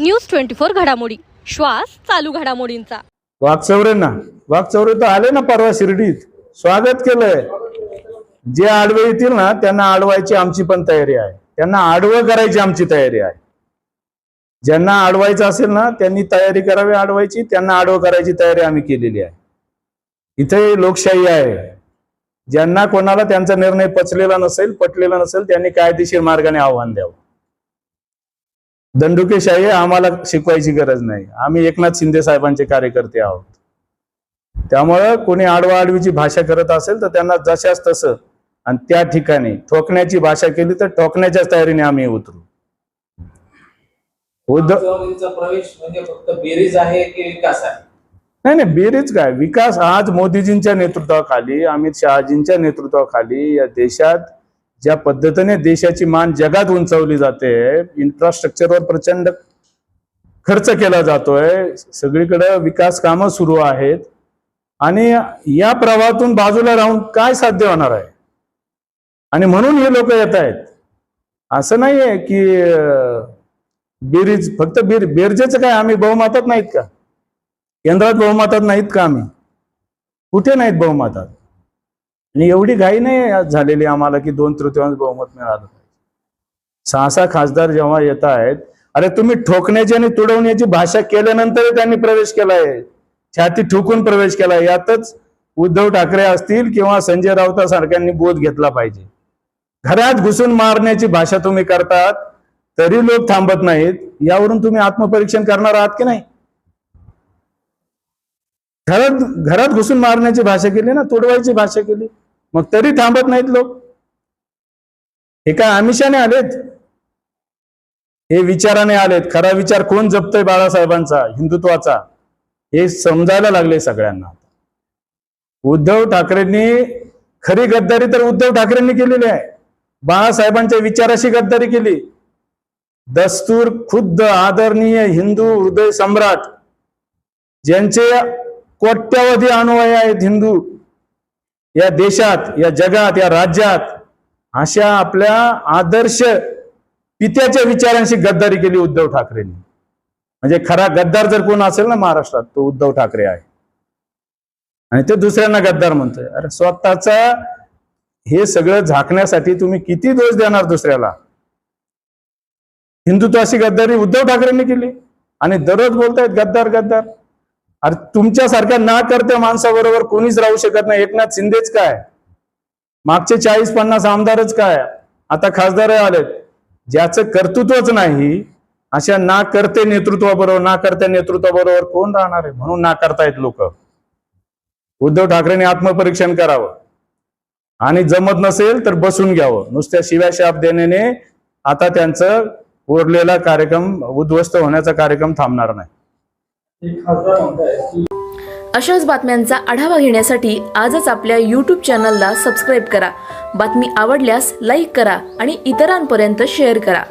News 24 घडामोडी, श्वास चालू घडामोडींचा. वाघचौरे तर आले ना परवा शिर्डीत, स्वागत केलंय. जे आडवे येतील ना त्यांना आडवायची आमची पण तयारी आहे, त्यांना आडवं करायची आमची तयारी आहे. ज्यांना आडवायचं असेल ना त्यांनी तयारी करावी आडवायची, त्यांना आडवं करायची तयारी आम्ही केलेली आहे. इथे लोकशाही आहे. ज्यांना कोणाला त्यांचा निर्णय पचलेला नसेल, पटलेला नसेल, त्यांनी कायदेशीर मार्गाने आव्हान द्यावं. दंडुकेशाही आम्हाला शिकवायची गरज नाही. आम्ही एकनाथ शिंदे साहेबांचे कार्यकर्ते आहोत. त्यामुळं कोणी आडवा आडवीची भाषा करत असेल तर त्यांना जशाच तसं आणि त्या ठिकाणी ठोकण्याची भाषा केली तर ठोकण्याच्याच तयारीने आम्ही उतरू. प्रवेश म्हणजे फक्त बेरीज आहे की विकास आहे? नाही, बेरीज काय, विकास आज मोदीजींच्या नेतृत्वाखाली, अमित शहाजींच्या नेतृत्वाखाली या देशात ज्या पद्धतीने देशाची मान जगात उंचावली जाते, इन्फ्रास्ट्रक्चरवर प्रचंड खर्च केला जातोय, सगळीकडे विकास कामं सुरू आहेत आणि या प्रवाहातून बाजूला राहून काय साध्य होणार आहे? आणि म्हणून हे लोक येत आहेत. असं नाहीये की बेरीज फक्त बेरजेचं काय, आम्ही बहुमतात नाहीत का? केंद्रात बहुमतात नाहीत का? आम्ही कुठे नाहीत बहुमतात. आणि एवढी घाई नाही झालेली आम्हाला की 2/3 बहुमत मिळालं पाहिजे. 6 खासदार जेव्हा येत आहेत, अरे तुम्ही ठोकण्याची आणि तुडवण्याची भाषा केल्यानंतर त्यांनी प्रवेश केलाय, छाती ठोकून प्रवेश केलाय. यातच उद्धव ठाकरे असतील किंवा संजय राऊत सारख्यांनी बोध घेतला पाहिजे. घरात घुसून मारण्याची भाषा तुम्ही करतात तरी लोक थांबत नाहीत. यावरून तुम्ही आत्मपरीक्षण करणार आहात की नाही? घरात घुसून मारण्याची भाषा केली ना, तोडवायची भाषा केली, मग तरी थांबत नाहीत लोक. हे काय आमिषाने आलेत? हे विचाराने आलेत. खरा विचार कोण जपतोय बाळासाहेबांचा, हिंदुत्वाचा, हे समजायला लागले सगळ्यांना. उद्धव ठाकरेंनी खरी गद्दारी तर उद्धव ठाकरेंनी केलेली आहे. बाळासाहेबांच्या विचाराशी गद्दारी केली. दस्तूर खुद्द आदरणीय हिंदू हृदय सम्राट, ज्यांचे कोट्यावधी अनुयायी आहेत हिंदू या देशात, या जगात, या राज्यात, अशा आपल्या आदर्श पित्याच्या विचारांशी गद्दारी केली उद्धव ठाकरेंनी. म्हणजे खरा गद्दार जर कोण असेल ना महाराष्ट्रात तो उद्धव ठाकरे आहे. आणि ते दुसऱ्यांना गद्दार म्हणतोय. अरे स्वतःचा हे सगळं झाकण्यासाठी तुम्ही किती दोष देणार दुसऱ्याला? हिंदुत्वाशी गद्दारी उद्धव ठाकरेंनी केली आणि दररोज बोलतायत गद्दार गद्दार. अरे तुमच्यासारख्या ना करत्या माणसाबरोबर कोणीच राहू शकत नाही. एकनाथ शिंदेच काय, मागचे 40-50 आमदारच काय, आता खासदार आलेत. ज्याचं कर्तृत्वच नाही अशा ना करते नेतृत्वाबरोबर कोण राहणार आहे? म्हणून ना करतायत लोक. उद्धव ठाकरेंनी आत्मपरीक्षण करावं आणि जमत नसेल तर बसून घ्यावं. नुसत्या शिव्या शाप देण्याने आता त्यांचं उरलेला कार्यक्रम, उद्ध्वस्त होण्याचा कार्यक्रम थांबणार नाही. अशाच बातम्यांचा आढावा घेण्यासाठी आजच आपल्या YouTube चॅनलला सबस्क्राईब करा. बातमी आवडल्यास लाईक करा आणि इतरांपर्यंत शेअर करा.